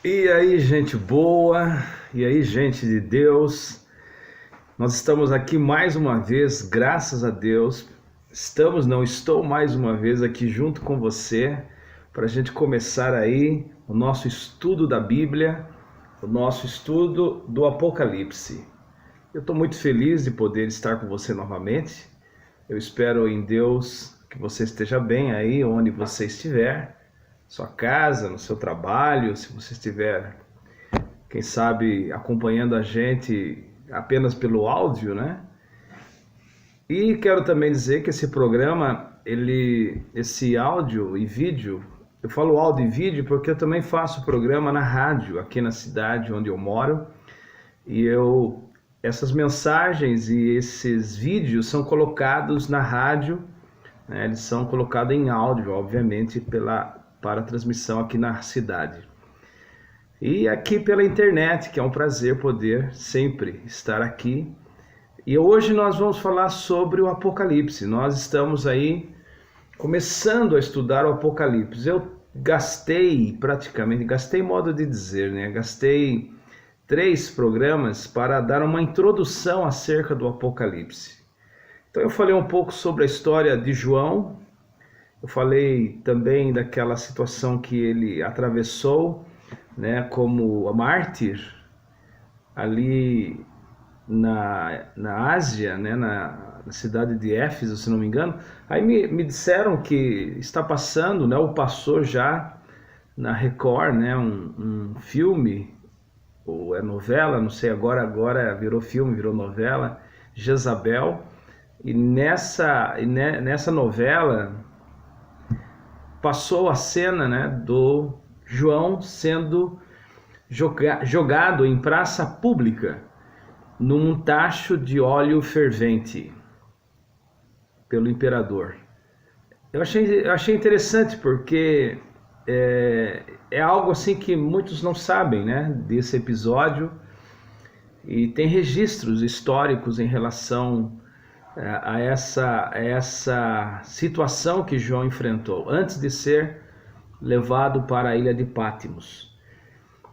E aí, gente boa, e aí, gente de Deus, nós estamos aqui mais uma vez, graças a Deus. Estou mais uma vez aqui junto com você para a gente começar aí o nosso estudo da Bíblia, o nosso estudo do Apocalipse. Eu estou muito feliz de poder estar com você novamente. Eu espero em Deus que você esteja bem aí onde você estiver. Sua casa, no seu trabalho, se você estiver, quem sabe, acompanhando a gente apenas pelo áudio, né? E quero também dizer que esse programa, esse áudio e vídeo, eu falo áudio e vídeo porque eu também faço programa na rádio aqui na cidade onde eu moro, e essas mensagens e esses vídeos são colocados na rádio, né? Eles são colocados em áudio, obviamente, para a transmissão aqui na cidade. E aqui pela internet, que é um prazer poder sempre estar aqui. E hoje nós vamos falar sobre o Apocalipse. Nós estamos aí começando a estudar o Apocalipse. Eu gastei modo de dizer, né? Gastei 3 programas para dar uma introdução acerca do Apocalipse. Então eu falei um pouco sobre a história de João. Eu falei também daquela situação que ele atravessou, né, como mártir ali na Ásia, né, na cidade de Éfeso, se não me engano. Aí me disseram que está passando, né, ou passou já na Record, né, um filme, ou é novela, não sei, agora virou filme, virou novela, Jezabel. E nessa novela passou a cena, né, do João sendo jogado em praça pública num tacho de óleo fervente pelo imperador. Eu achei interessante porque é algo assim que muitos não sabem, né, desse episódio, e tem registros históricos em relação a essa situação que João enfrentou antes de ser levado para a ilha de Patmos.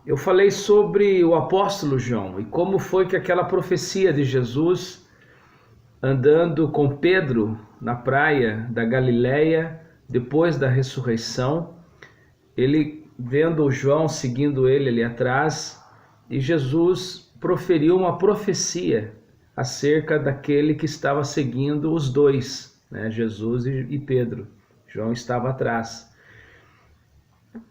Eu falei sobre o apóstolo João e como foi que aquela profecia de Jesus andando com Pedro na praia da Galileia depois da ressurreição, ele vendo o João seguindo ele ali atrás, e Jesus proferiu uma profecia acerca daquele que estava seguindo os dois, né? Jesus e Pedro. João estava atrás.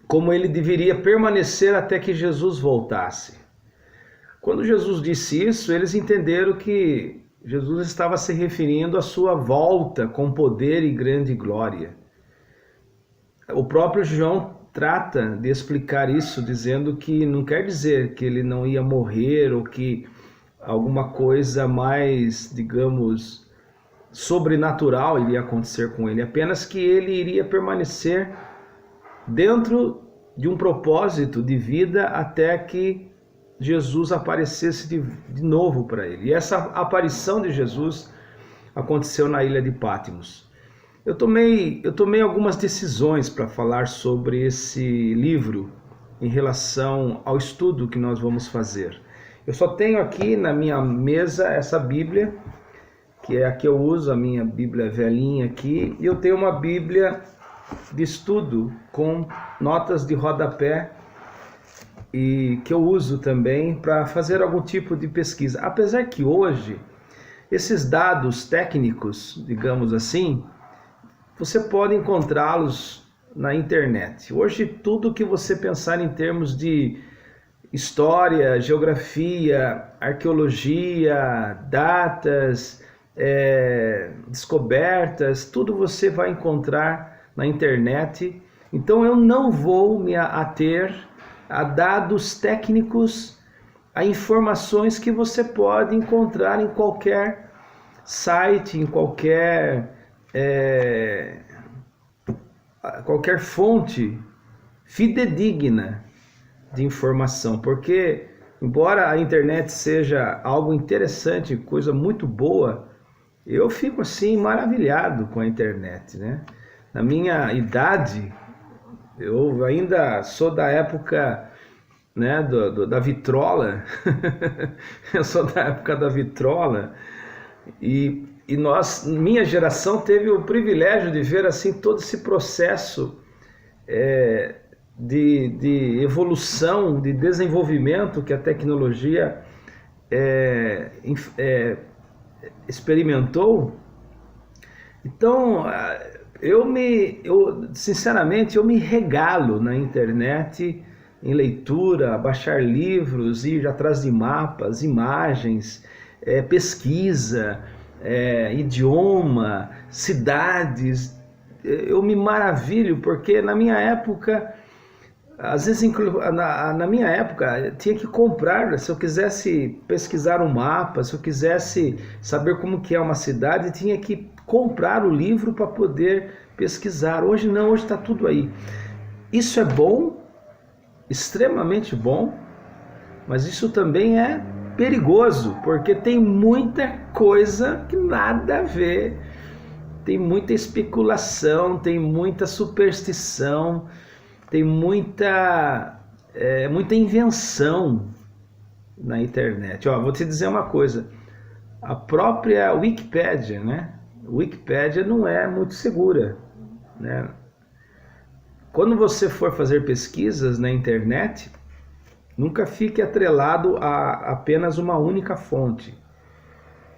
Como ele deveria permanecer até que Jesus voltasse. Quando Jesus disse isso, eles entenderam que Jesus estava se referindo à sua volta com poder e grande glória. O próprio João trata de explicar isso, dizendo que não quer dizer que ele não ia morrer ou que alguma coisa mais, digamos, sobrenatural iria acontecer com ele, apenas que ele iria permanecer dentro de um propósito de vida até que Jesus aparecesse de novo para ele. E essa aparição de Jesus aconteceu na ilha de Patmos. Eu tomei algumas decisões para falar sobre esse livro em relação ao estudo que nós vamos fazer. Eu só tenho aqui na minha mesa essa Bíblia, que é a que eu uso, a minha Bíblia velhinha aqui, e eu tenho uma Bíblia de estudo com notas de rodapé e que eu uso também para fazer algum tipo de pesquisa. Apesar que hoje esses dados técnicos, digamos assim, você pode encontrá-los na internet. Hoje tudo que você pensar em termos de história, geografia, arqueologia, datas, descobertas, tudo você vai encontrar na internet. Então eu não vou me ater a dados técnicos, a informações que você pode encontrar em qualquer site, em qualquer fonte fidedigna de informação, porque embora a internet seja algo interessante, coisa muito boa, eu fico assim maravilhado com a internet, né? Na minha idade, eu ainda sou da época né, da vitrola. Eu sou da época da vitrola e minha geração teve o privilégio de ver assim todo esse processo de evolução, de desenvolvimento que a tecnologia experimentou. Então, sinceramente, eu me regalo na internet, em leitura, baixar livros, ir atrás de mapas, imagens, pesquisa, idioma, cidades. Eu me maravilho, porque na minha época, às vezes na minha época, tinha que comprar, se eu quisesse pesquisar um mapa, se eu quisesse saber como que é uma cidade, tinha que comprar o livro para poder pesquisar. Hoje não, hoje está tudo aí. Isso é bom, extremamente bom, mas isso também é perigoso, porque tem muita coisa que nada a ver, tem muita especulação, tem muita superstição, tem muita invenção na internet. Ó, vou te dizer uma coisa, a própria Wikipédia, né? Wikipédia não é muito segura, né? Quando você for fazer pesquisas na internet, nunca fique atrelado a apenas uma única fonte,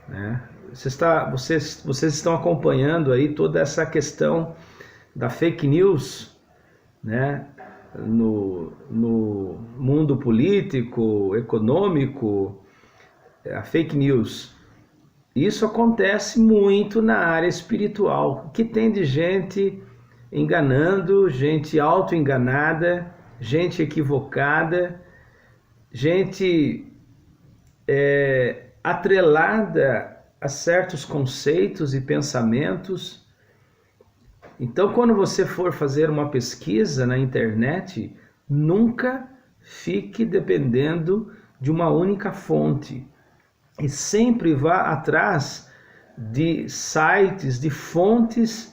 né? Vocês estão acompanhando aí toda essa questão da fake news, né? No mundo político, econômico, a fake news. Isso acontece muito na área espiritual, que tem de gente enganando, gente auto-enganada, gente equivocada, gente atrelada a certos conceitos e pensamentos. Então, quando você for fazer uma pesquisa na internet, nunca fique dependendo de uma única fonte. E sempre vá atrás de sites, de fontes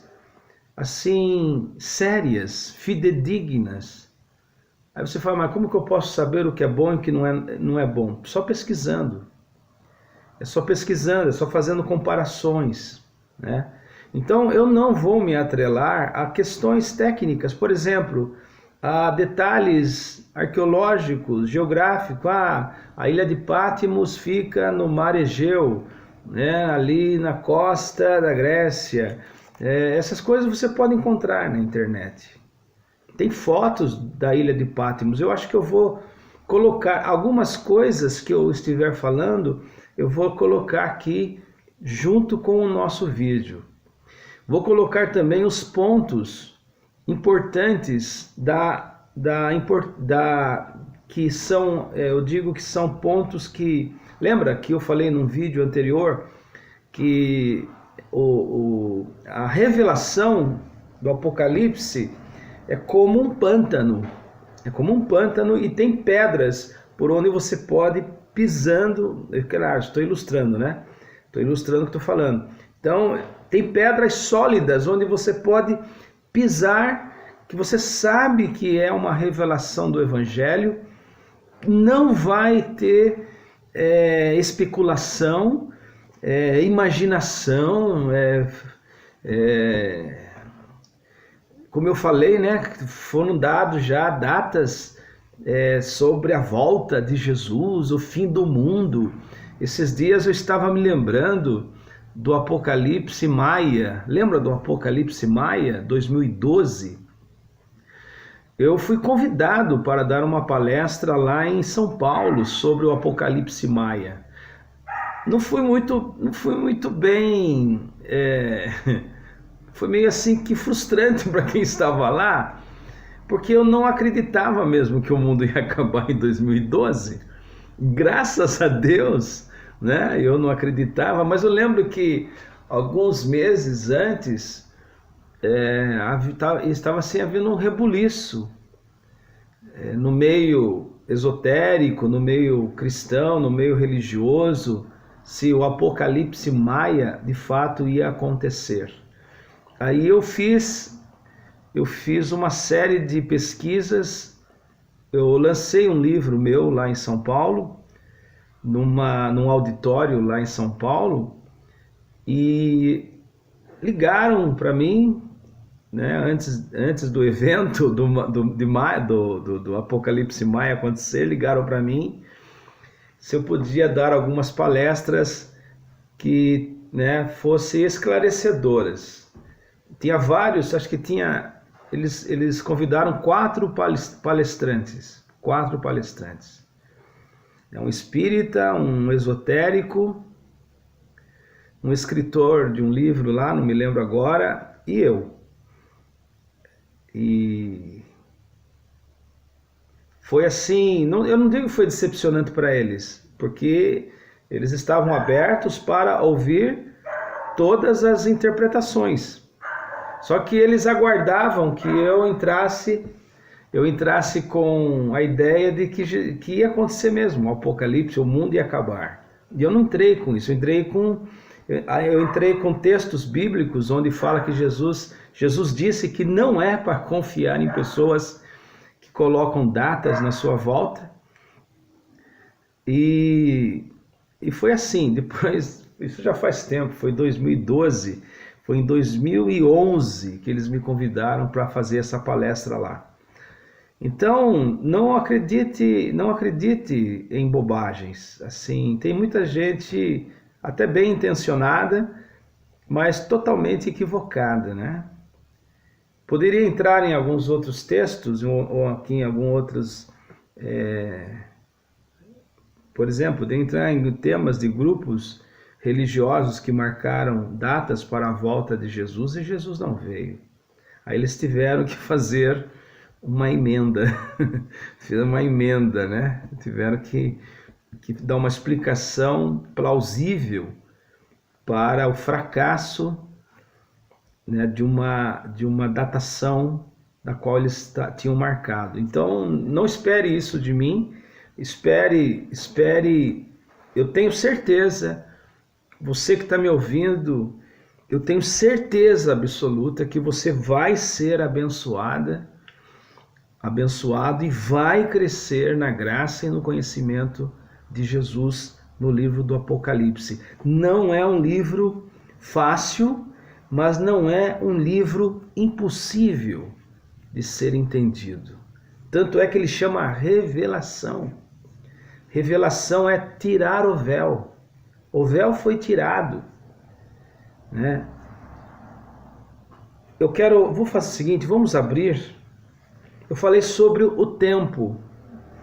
assim sérias, fidedignas. Aí você fala, mas como que eu posso saber o que é bom e o que não é bom? Só pesquisando. É só pesquisando, é só fazendo comparações, né? Então eu não vou me atrelar a questões técnicas, por exemplo, a detalhes arqueológicos, geográficos. A ilha de Patmos fica no mar Egeu, né, ali na costa da Grécia. Essas coisas você pode encontrar na internet. Tem fotos da ilha de Patmos. Eu acho que eu vou colocar algumas coisas que eu estiver falando, eu vou colocar aqui junto com o nosso vídeo. Vou colocar também os pontos importantes que são, eu digo que são pontos que... Lembra que eu falei num vídeo anterior que a revelação do Apocalipse é como um pântano. É como um pântano e tem pedras por onde você pode pisando... Claro, estou ilustrando, né? Estou ilustrando o que estou falando. Então, tem pedras sólidas onde você pode pisar, que você sabe que é uma revelação do Evangelho. Não vai ter especulação, imaginação, como eu falei, né, foram dados já datas sobre a volta de Jesus, o fim do mundo. Esses dias eu estava me lembrando do Apocalipse Maia. Lembra do Apocalipse Maia, 2012? Eu fui convidado para dar uma palestra lá em São Paulo sobre o Apocalipse Maia. Não fui muito bem... Foi meio assim que frustrante para quem estava lá, porque eu não acreditava mesmo que o mundo ia acabar em 2012. Graças a Deus, né? Eu não acreditava, mas eu lembro que alguns meses antes estava assim, havendo um rebuliço no meio esotérico, no meio cristão, no meio religioso, se o Apocalipse Maia de fato ia acontecer. Aí eu fiz uma série de pesquisas eu lancei um livro meu lá em São Paulo, num auditório lá em São Paulo, e ligaram para mim, né, antes do evento do Apocalipse Maia acontecer, ligaram para mim se eu podia dar algumas palestras que, né, fossem esclarecedoras. Tinha vários, acho que tinha, eles convidaram quatro palestrantes, um espírita, um esotérico, um escritor de um livro lá, não me lembro agora, e eu. E foi assim, eu não digo que foi decepcionante para eles, porque eles estavam abertos para ouvir todas as interpretações. Só que eles aguardavam que eu entrasse com a ideia de que ia acontecer mesmo, o apocalipse, o mundo ia acabar. E eu não entrei com isso, eu entrei com textos bíblicos onde fala que Jesus disse que não é para confiar em pessoas que colocam datas na sua volta. E foi assim, depois, isso já faz tempo, foi 2012, foi em 2011 que eles me convidaram para fazer essa palestra lá. Então, não acredite em bobagens. Assim, tem muita gente até bem intencionada, mas totalmente equivocada, né? Poderia entrar em alguns outros textos, ou aqui em alguns outros, por exemplo, de entrar em temas de grupos religiosos que marcaram datas para a volta de Jesus e Jesus não veio. Aí eles tiveram que fazer uma emenda, fizeram uma emenda, né? Tiveram que dar uma explicação plausível para o fracasso, né, de uma datação da qual eles tinham marcado. Então, não espere isso de mim, espere, eu tenho certeza, você que está me ouvindo, eu tenho certeza absoluta que você vai ser abençoado e vai crescer na graça e no conhecimento de Jesus no livro do Apocalipse. Não é um livro fácil, mas não é um livro impossível de ser entendido. Tanto é que ele chama Revelação. Revelação é tirar o véu. O véu foi tirado, né? Vou fazer o seguinte, vamos abrir. Eu falei sobre o tempo.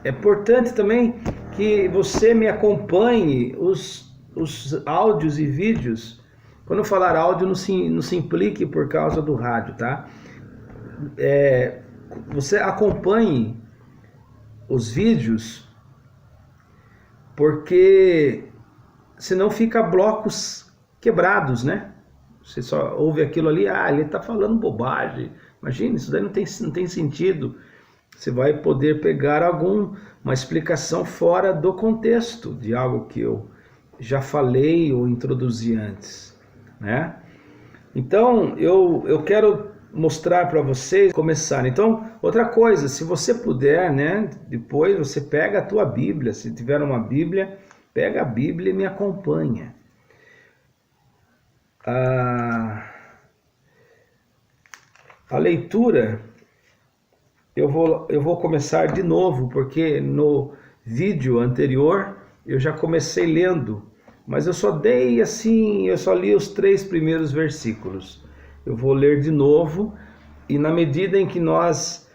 É importante também que você me acompanhe os áudios e vídeos. Quando eu falar áudio, não se implique por causa do rádio, tá? Você acompanhe os vídeos, porque senão fica blocos quebrados, né? Você só ouve aquilo ali, ele está falando bobagem. Imagina, isso daí não tem sentido. Você vai poder pegar uma explicação fora do contexto de algo que eu já falei ou introduzi antes, né? Então, eu quero mostrar para vocês começar. Então, outra coisa, se você puder, né, depois você pega a tua Bíblia, se tiver uma Bíblia, pega a Bíblia e me acompanha. A leitura, eu vou começar de novo, porque no vídeo anterior eu já comecei lendo, mas eu só li os 3 primeiros versículos. Eu vou ler de novo, e na medida em que nós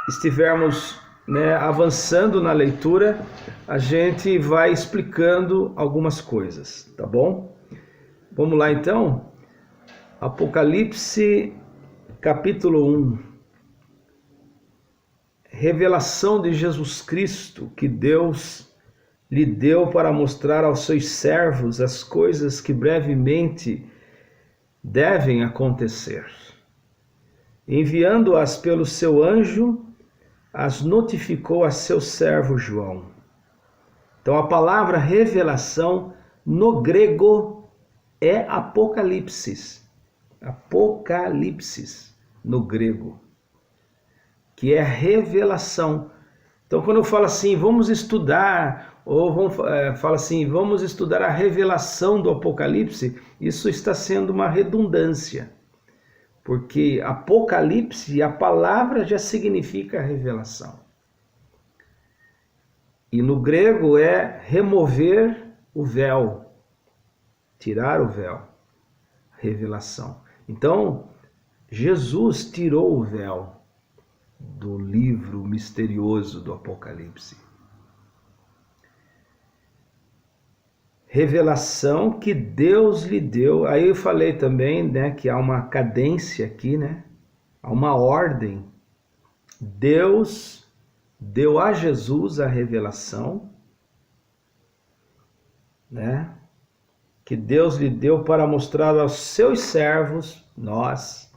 estivermos, né, avançando na leitura, a gente vai explicando algumas coisas, tá bom? Vamos lá então? Apocalipse capítulo 1. Revelação de Jesus Cristo que Deus lhe deu para mostrar aos seus servos as coisas que brevemente devem acontecer. Enviando-as pelo seu anjo, as notificou a seu servo João. Então a palavra revelação no grego é apocalipsis. Apocalipsis no grego, que é revelação. Então, quando eu falo assim, vamos estudar, ou fala assim, vamos estudar a revelação do Apocalipse, isso está sendo uma redundância. Porque Apocalipse, a palavra já significa revelação. E no grego é remover o véu, tirar o véu, revelação. Então, Jesus tirou o véu do livro misterioso do Apocalipse. Revelação que Deus lhe deu. Aí eu falei também, né, que há uma cadência aqui, né? Há uma ordem. Deus deu a Jesus a revelação, né? Que Deus lhe deu para mostrar aos seus servos, nós,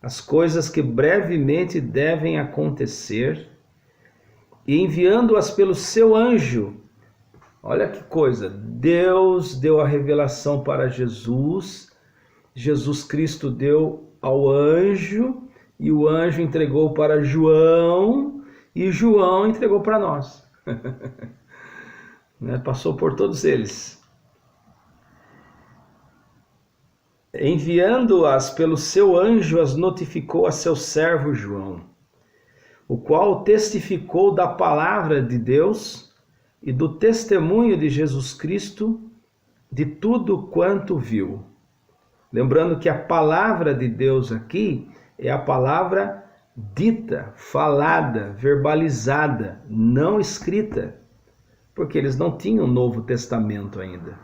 as coisas que brevemente devem acontecer, e enviando-as pelo seu anjo. Olha que coisa, Deus deu a revelação para Jesus, Jesus Cristo deu ao anjo, e o anjo entregou para João, e João entregou para nós. Passou por todos eles. Enviando-as pelo seu anjo, as notificou a seu servo João, o qual testificou da palavra de Deus e do testemunho de Jesus Cristo, de tudo quanto viu. Lembrando que a palavra de Deus aqui é a palavra dita, falada, verbalizada, não escrita, porque eles não tinham o Novo Testamento ainda.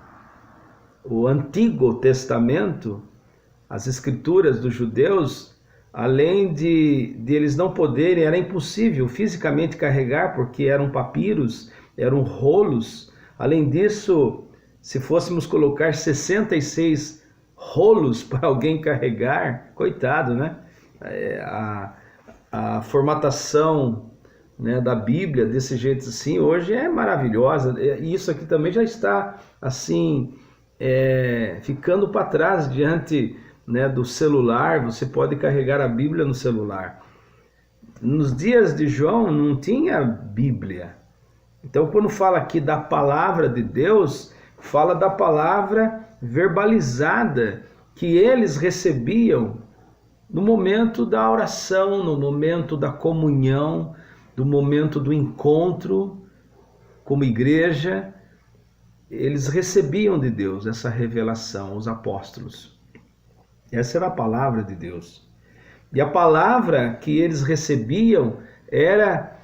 O Antigo Testamento, as escrituras dos judeus, além de eles não poderem, era impossível fisicamente carregar, porque eram papiros, eram rolos. Além disso, se fôssemos colocar 66 rolos para alguém carregar, coitado, né? A formatação, né, da Bíblia desse jeito assim, hoje é maravilhosa. E isso aqui também já está assim, ficando para trás diante, né, do celular. Você pode carregar a Bíblia no celular. Nos dias de João não tinha Bíblia. Então, quando fala aqui da palavra de Deus, fala da palavra verbalizada que eles recebiam no momento da oração, no momento da comunhão, no momento do encontro como igreja. Eles recebiam de Deus essa revelação, os apóstolos. Essa era a palavra de Deus. E a palavra que eles recebiam era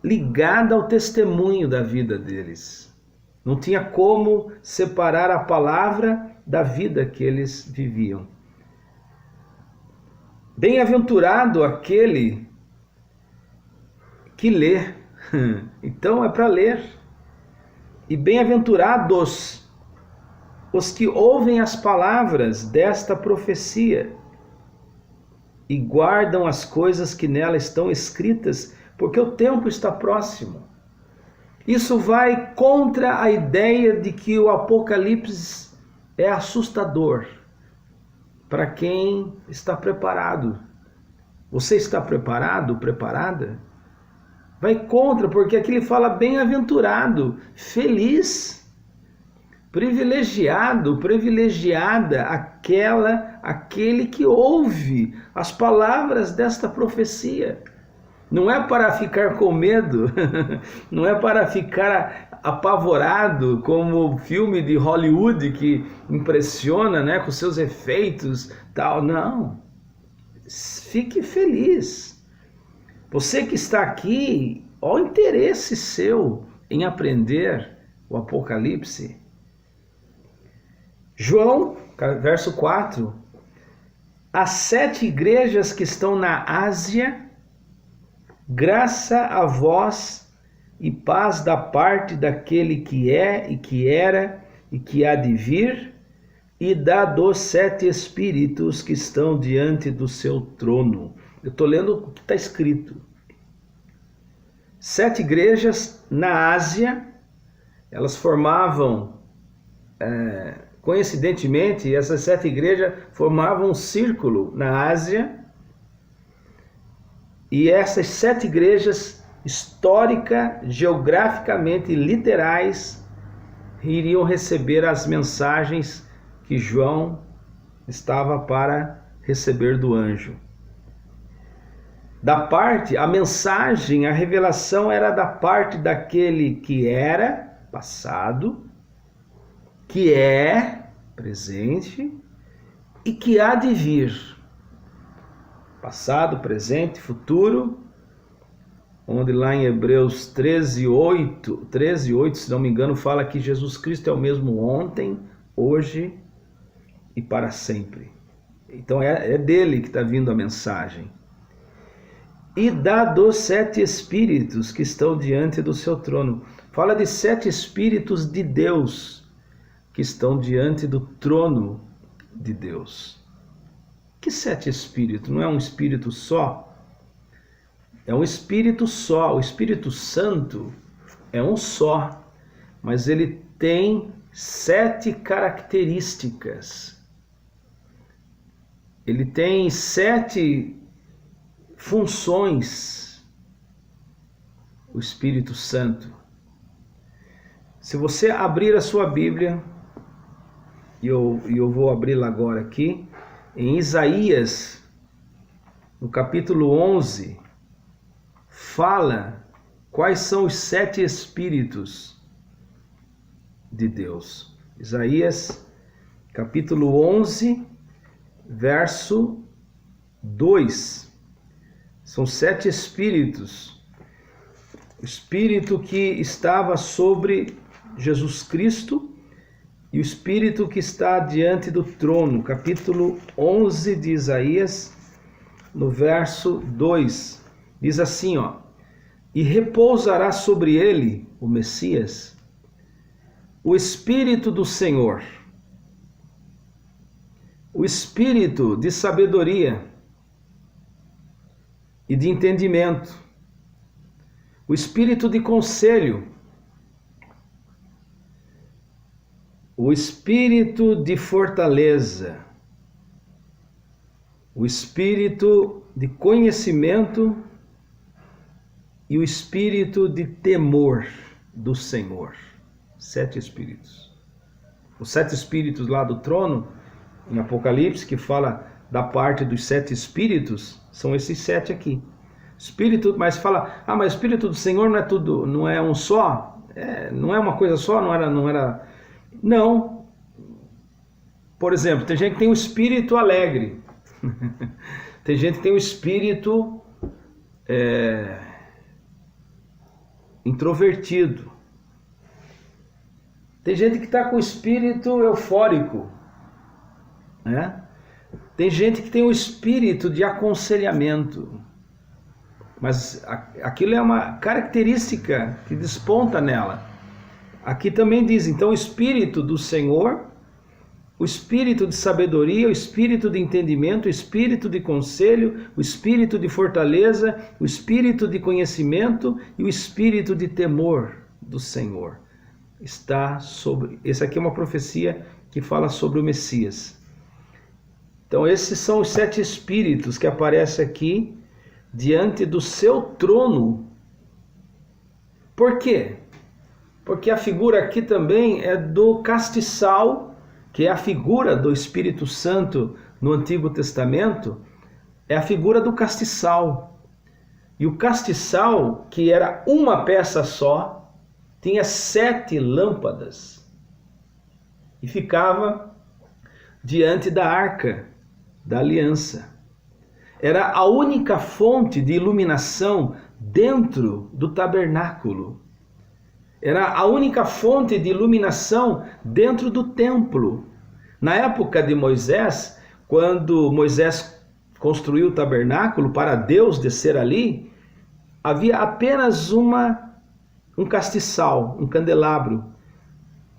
ligada ao testemunho da vida deles. Não tinha como separar a palavra da vida que eles viviam. Bem-aventurado aquele que lê. Então é para ler. E bem-aventurados os que ouvem as palavras desta profecia e guardam as coisas que nela estão escritas, porque o tempo está próximo. Isso vai contra a ideia de que o Apocalipse é assustador para quem está preparado. Você está preparado, preparada? Vai contra, porque aqui ele fala bem-aventurado, feliz, privilegiado, privilegiada, aquele que ouve as palavras desta profecia. Não é para ficar com medo, não é para ficar apavorado como o filme de Hollywood que impressiona, né, com seus efeitos, tal. Não, fique feliz. Você que está aqui, olha o interesse seu em aprender o Apocalipse. João, verso 4. As 7 igrejas que estão na Ásia, graça a vós e paz da parte daquele que é e que era e que há de vir, e da dos 7 espíritos que estão diante do seu trono. Eu estou lendo o que está escrito. 7 igrejas na Ásia, elas formavam, coincidentemente, essas 7 igrejas formavam um círculo na Ásia, e essas 7 igrejas histórica, geograficamente literais, iriam receber as mensagens que João estava para receber do anjo. A mensagem, a revelação era da parte daquele que era passado, que é presente e que há de vir. Passado, presente, futuro, onde lá em Hebreus 13:8, se não me engano, fala que Jesus Cristo é o mesmo ontem, hoje e para sempre. Então é dele que está vindo a mensagem. E da dos 7 espíritos que estão diante do seu trono. Fala de 7 espíritos de Deus que estão diante do trono de Deus. Que 7 espíritos? Não é um espírito só? É um espírito só. O Espírito Santo é um só, mas ele tem 7 características. Ele tem 7 funções. O Espírito Santo. Se você abrir a sua Bíblia, e eu vou abri-la agora aqui, em Isaías, no capítulo 11, fala quais são os 7 espíritos de Deus. Isaías, capítulo 11, verso 2. São 7 espíritos. O espírito que estava sobre Jesus Cristo e o espírito que está diante do trono. Capítulo 11 de Isaías, no verso 2. Diz assim, ó: e repousará sobre ele, o Messias, o Espírito do Senhor, o Espírito de sabedoria e de entendimento, o Espírito de conselho, o Espírito de fortaleza, o Espírito de conhecimento e o Espírito de temor do Senhor. 7 espíritos. Os 7 espíritos lá do trono, em Apocalipse, que fala da parte dos 7 espíritos, são esses 7 aqui. Espírito, mas fala, mas o Espírito do Senhor não é tudo, não é um só? Não é uma coisa só? Não era. Não. Por exemplo, tem gente que tem um espírito alegre. Tem gente que tem um espírito introvertido. Tem gente que está com o espírito eufórico, né? Tem gente que tem o espírito de aconselhamento. Mas aquilo é uma característica que desponta nela. Aqui também diz, então, o Espírito do Senhor, o Espírito de sabedoria, o Espírito de entendimento, o Espírito de conselho, o Espírito de fortaleza, o Espírito de conhecimento e o Espírito de temor do Senhor. Está sobre... Essa aqui é uma profecia que fala sobre o Messias. Então esses são os 7 espíritos que aparecem aqui diante do seu trono. Por quê? Porque a figura aqui também é do castiçal, que é a figura do Espírito Santo no Antigo Testamento, é a figura do castiçal. E o castiçal, que era uma peça só, tinha 7 lâmpadas e ficava diante da arca da aliança. Era a única fonte de iluminação dentro do tabernáculo. Era a única fonte de iluminação dentro do templo. Na época de Moisés, quando Moisés construiu o tabernáculo para Deus descer ali, havia apenas um castiçal, um candelabro,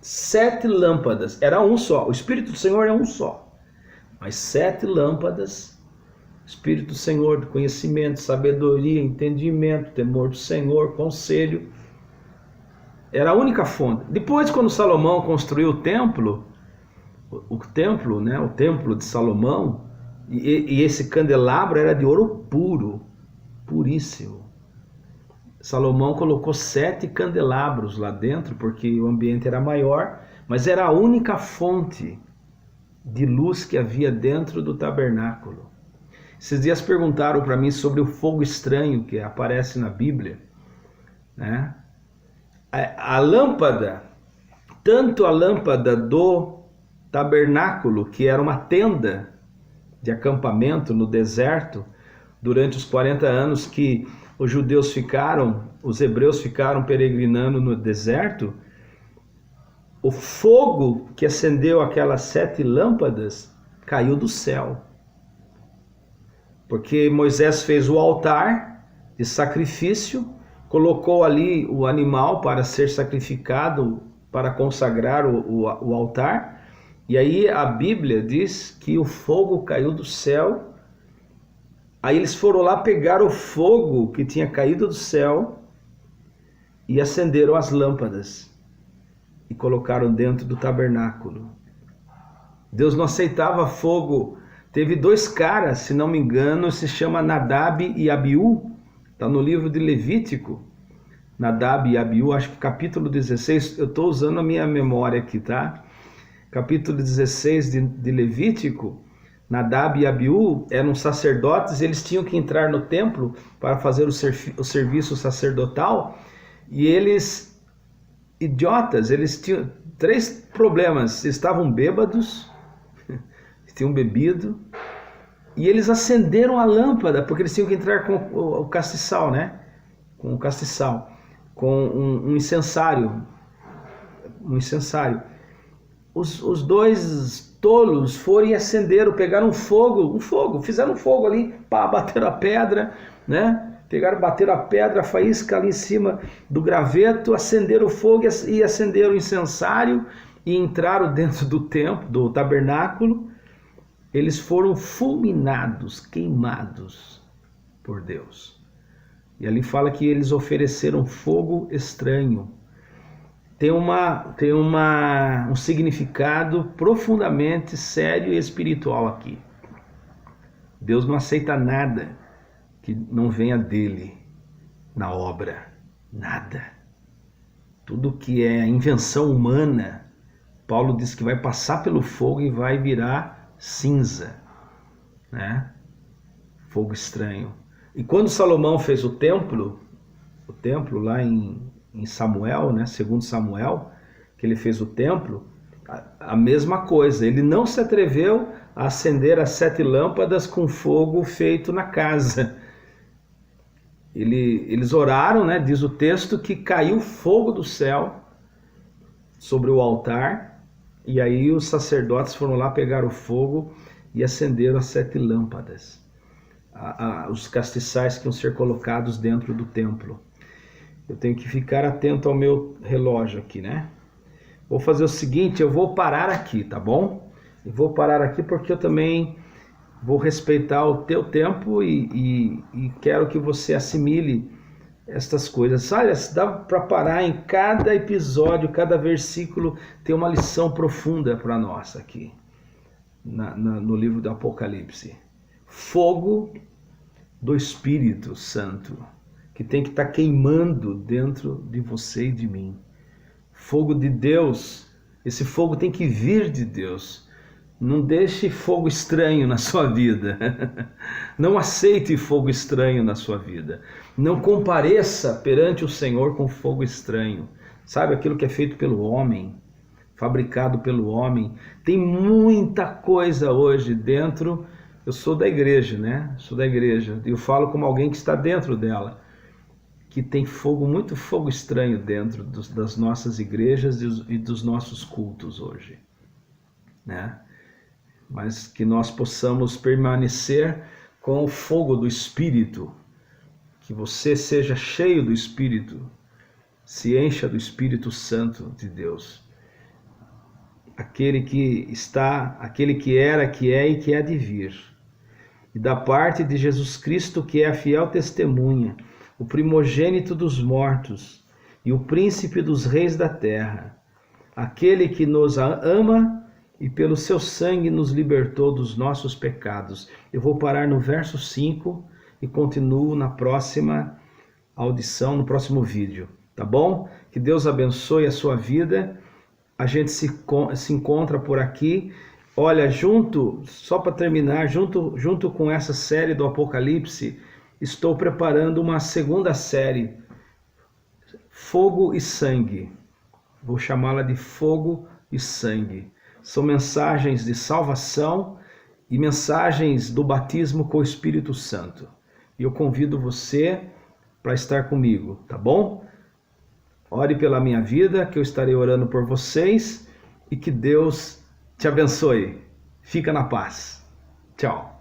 7 lâmpadas, era um só. O Espírito do Senhor é um só, mas 7 lâmpadas. Espírito do Senhor, de conhecimento, sabedoria, entendimento, temor do Senhor, conselho. Era a única fonte. Depois, quando Salomão construiu o templo, né, o templo de Salomão, e esse candelabro era de ouro puro, puríssimo. Salomão colocou 7 candelabros lá dentro, porque o ambiente era maior, mas era a única fonte de luz que havia dentro do tabernáculo. Esses dias perguntaram para mim sobre o fogo estranho que aparece na Bíblia, né? A lâmpada, tanto a lâmpada do tabernáculo, que era uma tenda de acampamento no deserto, durante os 40 anos que os hebreus ficaram peregrinando no deserto, o fogo que acendeu aquelas 7 lâmpadas caiu do céu. Porque Moisés fez o altar de sacrifício, colocou ali o animal para ser sacrificado, para consagrar o altar, e aí a Bíblia diz que o fogo caiu do céu. Aí eles foram lá pegar o fogo que tinha caído do céu e acenderam as lâmpadas e colocaram dentro do tabernáculo. Deus não aceitava fogo. Teve 2 caras, se não me engano, se chama Nadab e Abiú, está no livro de Levítico. Nadab e Abiú, acho que capítulo 16, eu estou usando a minha memória aqui, tá? Capítulo 16 de Levítico. Nadab e Abiú eram sacerdotes, eles tinham que entrar no templo para fazer o serviço sacerdotal, e eles, idiotas, eles tinham 3 problemas: estavam bêbados, tinham bebido, e eles acenderam a lâmpada, porque eles tinham que entrar com o castiçal, né? Com o castiçal, com um incensário. Os 2 tolos foram e acenderam, pegaram um fogo, fizeram um fogo ali, bateram a pedra, né? Bateram a pedra, a faísca ali em cima do graveto, acenderam o fogo e acenderam o incensário e entraram dentro do templo, do tabernáculo. Eles foram fulminados, queimados por Deus. E ali fala que eles ofereceram fogo estranho. Tem um significado profundamente sério e espiritual aqui. Deus não aceita nada que não venha dele na obra. Nada. Tudo que é invenção humana, Paulo diz que vai passar pelo fogo e vai virar cinza, né? Fogo estranho. E quando Salomão fez o templo lá em Samuel, né? Segundo Samuel, que ele fez o templo, a mesma coisa. Ele não se atreveu a acender as 7 lâmpadas com fogo feito na casa. Eles oraram, né? Diz o texto que caiu fogo do céu sobre o altar, e aí os sacerdotes foram lá pegar o fogo e acenderam as 7 lâmpadas, os castiçais que iam ser colocados dentro do templo. Eu tenho que ficar atento ao meu relógio aqui, né? Vou fazer o seguinte, eu vou parar aqui, tá bom? Eu vou parar aqui porque eu também vou respeitar o teu tempo e quero que você assimile estas coisas. Olha, dá para parar em cada episódio, cada versículo tem uma lição profunda para nós aqui, no livro do Apocalipse. Fogo do Espírito Santo, que tem que estar queimando dentro de você e de mim. Fogo de Deus, esse fogo tem que vir de Deus. Não deixe fogo estranho na sua vida. Não aceite fogo estranho na sua vida. Não compareça perante o Senhor com fogo estranho. Sabe, aquilo que é feito pelo homem, fabricado pelo homem. Tem muita coisa hoje dentro. Eu sou da igreja, né? Sou da igreja. Eu falo como alguém que está dentro dela, que tem muito fogo estranho dentro das nossas igrejas e dos nossos cultos hoje, né? Mas que nós possamos permanecer com o fogo do Espírito, que você seja cheio do Espírito, se encha do Espírito Santo de Deus, aquele que era, que é e que há de vir, e da parte de Jesus Cristo, que é a fiel testemunha, o primogênito dos mortos e o príncipe dos reis da terra, aquele que nos ama e pelo seu sangue nos libertou dos nossos pecados. Eu vou parar no verso 5 e continuo na próxima audição, no próximo vídeo, tá bom? Que Deus abençoe a sua vida. A gente se encontra por aqui. Olha, só para terminar, junto com essa série do Apocalipse, estou preparando uma segunda série, Fogo e Sangue. Vou chamá-la de Fogo e Sangue. São mensagens de salvação e mensagens do batismo com o Espírito Santo. E eu convido você para estar comigo, tá bom? Ore pela minha vida, que eu estarei orando por vocês, e que Deus te abençoe. Fica na paz. Tchau.